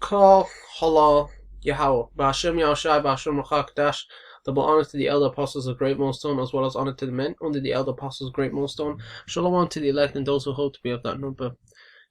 Call Halal Yahweh, Ba'ashem Yahushai, Ba'ashem Rachakdash, double honor to the elder apostles of Great Millstone, as well as honor to the men under the elder apostles of Great Millstone. Shalom to the elect and those who hope to be of that number.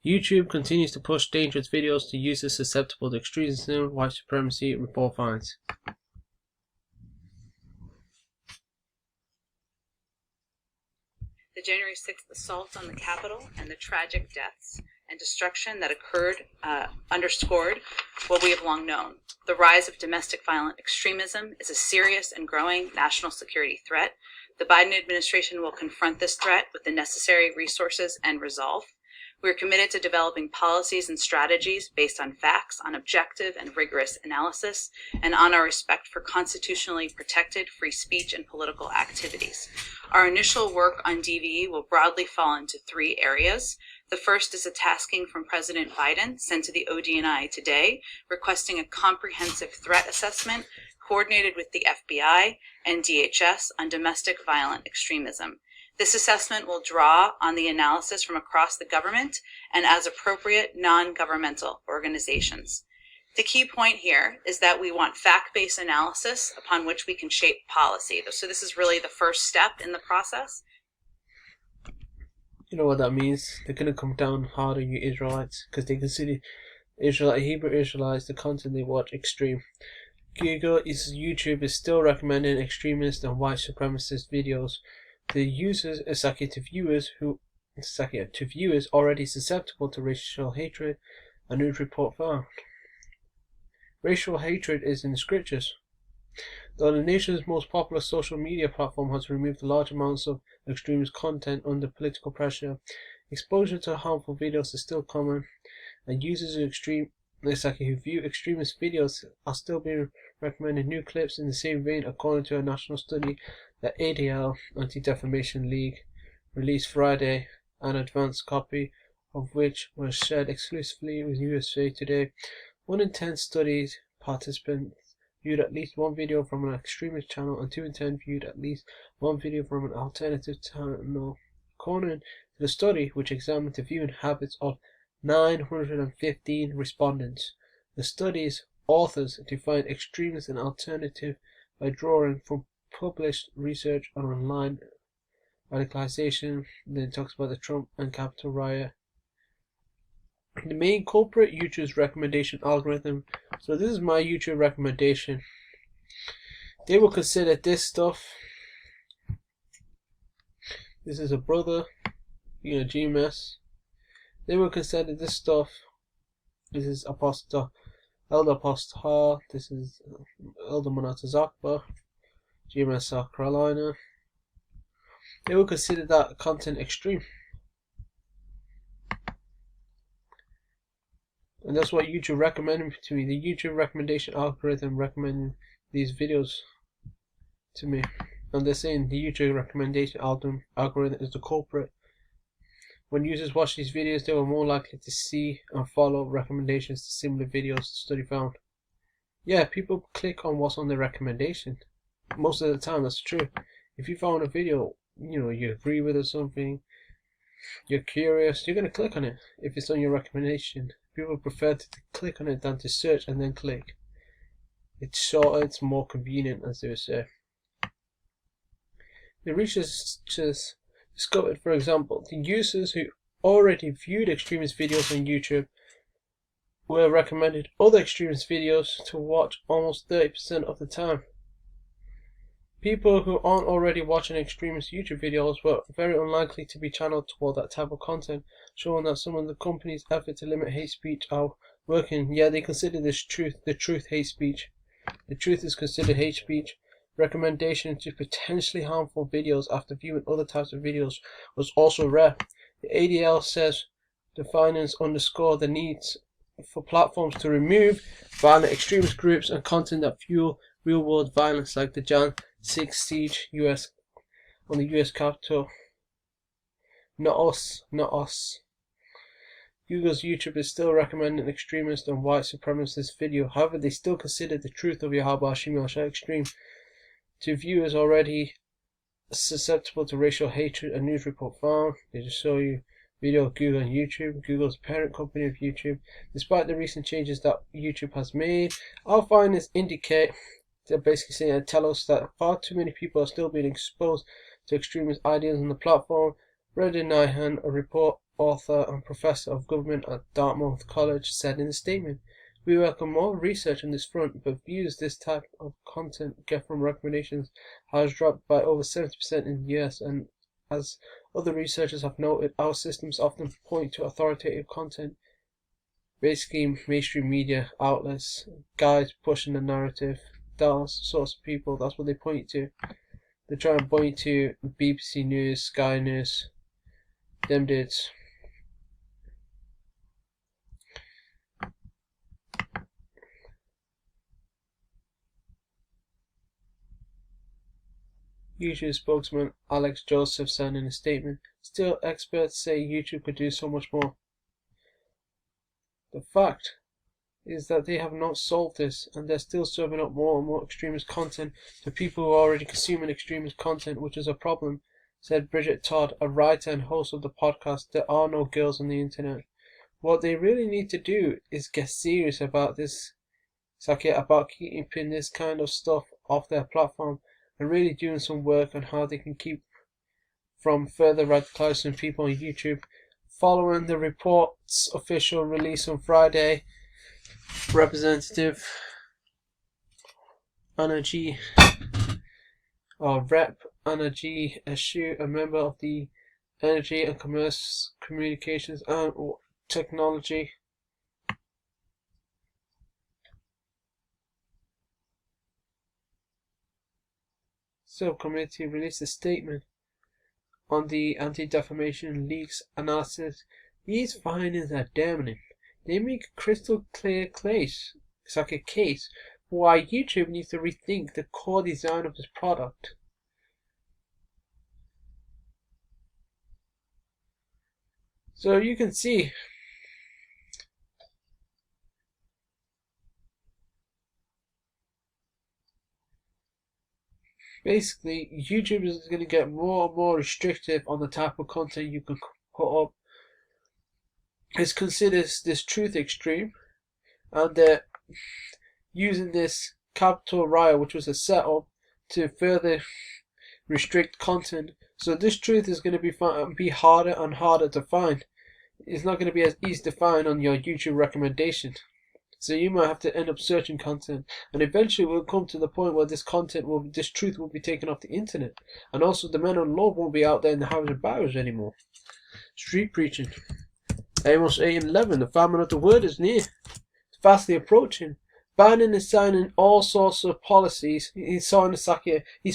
YouTube continues to push dangerous videos to users susceptible to extremism, white supremacy, report finds. The January 6th assault on the Capitol and the tragic deaths and destruction that occurred underscored what we have long known. The rise of domestic violent extremism is a serious and growing national security threat. The Biden administration will confront this threat with the necessary resources and resolve. We are committed to developing policies and strategies based on facts, on objective and rigorous analysis, and on our respect for constitutionally protected free speech and political activities. Our initial work on DVE will broadly fall into three areas. The first is a tasking from President Biden sent to the ODNI today, requesting a comprehensive threat assessment coordinated with the FBI and DHS on domestic violent extremism. This assessment will draw on the analysis from across the government and, as appropriate, non-governmental organizations. The key point here is that we want fact-based analysis upon which we can shape policy. So this is really the first step in the process. You know what that means? They're going to come down hard on you Israelites because they consider Hebrew Israelites, the content they watch, extreme. YouTube is still recommending extremist and white supremacist videos. The users to viewers already susceptible to racial hatred, a news report found. Racial hatred is in the scriptures. Though the nation's most popular social media platform has removed large amounts of extremist content under political pressure, exposure to harmful videos is still common, and users who view extremist videos are still being recommended new clips in the same vein, according to a national study that ADL, Anti-Defamation League, released Friday, an advanced copy of which was shared exclusively with USA Today. 1 in 10 studies participants viewed at least one video from an extremist channel, and 2 in 10 viewed at least one video from an alternative channel. According to the study, which examined the viewing habits of 915 respondents, the study's authors defined extremist and alternative by drawing from published research on online radicalization. Then it talks about the Trump and Capitol riot. The main culprit, YouTube's recommendation algorithm. So this is my YouTube recommendation. They will consider this stuff. This is a brother, Amos. They will consider this stuff. This is Elder Apostle. This is Elder Monatazakba, GMS South Carolina. They will consider that content extreme. And that's what YouTube recommended to me. The YouTube recommendation algorithm recommending these videos to me. And they're saying the YouTube recommendation algorithm is the culprit. When users watch these videos, they were more likely to see and follow recommendations to similar videos, the study found. Yeah, people click on what's on the recommendation. Most of the time, that's true. If you found a video, you agree with or something, you're curious, you're going to click on it if it's on your recommendation. People prefer to click on it than to search and then click. It's shorter, it's more convenient, as they would say. The researchers discovered, for example, the users who already viewed extremist videos on YouTube were recommended other extremist videos to watch almost 30% of the time. People who aren't already watching extremist YouTube videos were very unlikely to be channeled toward that type of content, showing that some of the company's efforts to limit hate speech are working. Yeah, they consider the truth hate speech. The truth is considered hate speech. Recommendation to potentially harmful videos after viewing other types of videos was also rare. The ADL says the findings underscore the needs for platforms to remove violent extremist groups and content that fuel real-world violence, like the Jan 6 siege on the US Capitol. Not us. Google's YouTube is still recommending extremist and white supremacist video. However, they still consider the truth of Yahweh Hashem Yahshua extreme. To viewers already susceptible to racial hatred, a news report found. They just show you video of Google and YouTube. Google's parent company of YouTube. Despite the recent changes that YouTube has made, our findings indicate, they're basically saying and tell us that far too many people are still being exposed to extremist ideas on the platform. Reddy Nyhan, a report author and professor of government at Dartmouth College, said in a statement, "We welcome more research on this front, but views this type of content get from recommendations has dropped by over 70% in the US, and as other researchers have noted, our systems often point to authoritative content, basically mainstream media outlets, guys pushing the narrative, those sorts of people, that's what they point to. They try and point to BBC News, Sky News, them dudes." YouTube spokesman Alex Joseph said in a statement, "Still, experts say YouTube could do so much more. The fact is that they have not solved this, and they're still serving up more and more extremist content to people who are already consuming extremist content, which is a problem," said Bridget Todd, a writer and host of the podcast There Are No Girls on the Internet. What they really need to do is get serious about this, about keeping this kind of stuff off their platform and really doing some work on how they can keep from further radicalizing people on YouTube. Following the report's official release on Friday, Representative Anergy, or Rep Anergy Eshu, a member of the Energy and Commerce Communications and Technology Subcommittee, released a statement on the Anti-Defamation League's analysis. "These findings are damning. They make a crystal clear case why YouTube needs to rethink the core design of this product." So you can see basically YouTube is going to get more and more restrictive on the type of content you can put up. It considers this truth extreme, and they're using this Capitol riot, which was a setup, to further restrict content. So this truth is going to be harder and harder to find. It's not going to be as easy to find on your YouTube recommendation. So you might have to end up searching content, and eventually we'll come to the point where this truth will be taken off the internet, and also the men on law won't be out there in the houses and byways anymore. Street preaching. Amos 8:11. The famine of the word is near, fastly approaching. Banning and signing all sorts of policies. He's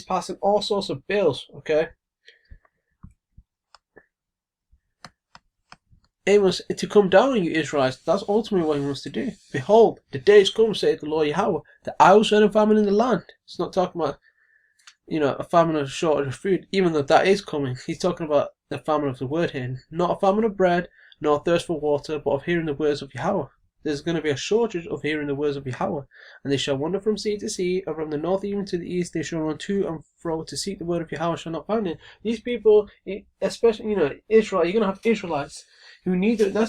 passing all sorts of bills. Okay. Amos, to come down on you Israelites, that's ultimately what he wants to do. "Behold, the days come, saith the Lord Yahweh, that I will send a famine in the land." It's not talking about, a famine of shortage of food, even though that is coming. He's talking about the famine of the word here. Not a famine of bread, nor a thirst for water, but of hearing the words of Yahweh. There's going to be a shortage of hearing the words of Yahweh. "And they shall wander from sea to sea, and from the north even to the east, they shall run to and fro to seek the word of Yahweh, shall not find it." These people, especially, Israel, you're going to have Israelites who need it. The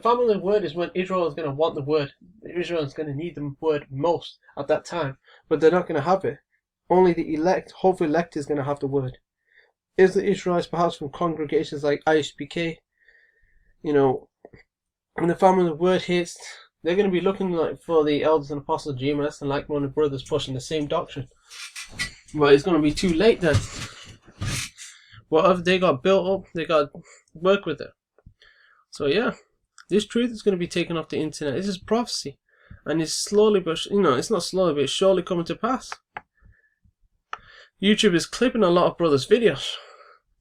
famine of the word is when Israel is going to want the word. Israel is going to need the word most at that time, but they're not going to have it. Only the elect, hopefully elect, is going to have the word. Is the Israelites perhaps from congregations like ISPK? When the famine of the word hits, they're going to be looking for the elders and apostles of GMS and like-minded brothers pushing the same doctrine. But it's going to be too late then. Whatever they got built up, they got to work with it. So yeah, this truth is going to be taken off the internet. This is prophecy, and it's slowly, but it's not slowly, but it's surely coming to pass. YouTube is clipping a lot of brothers' videos.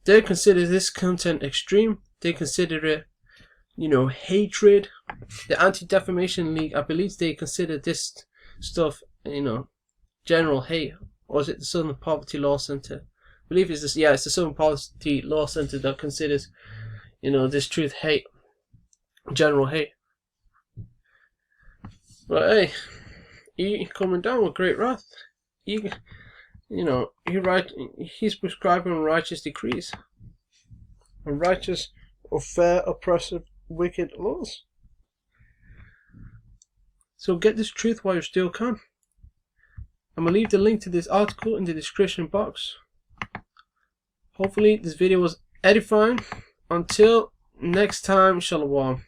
They consider this content extreme. They consider it, hatred. The Anti-Defamation League, I believe they consider this stuff, general hate. Or is it the Southern Poverty Law Center? I believe it's the Southern Poverty Law Center that considers, this truth hate, general hate. But hey, he coming down with great wrath. He's prescribing righteous decrees, and righteous of fair, oppressive, wicked laws. So get this truth while you still can. I'm going to leave the link to this article in the description box. Hopefully this video was edifying. Until next time, Shalom.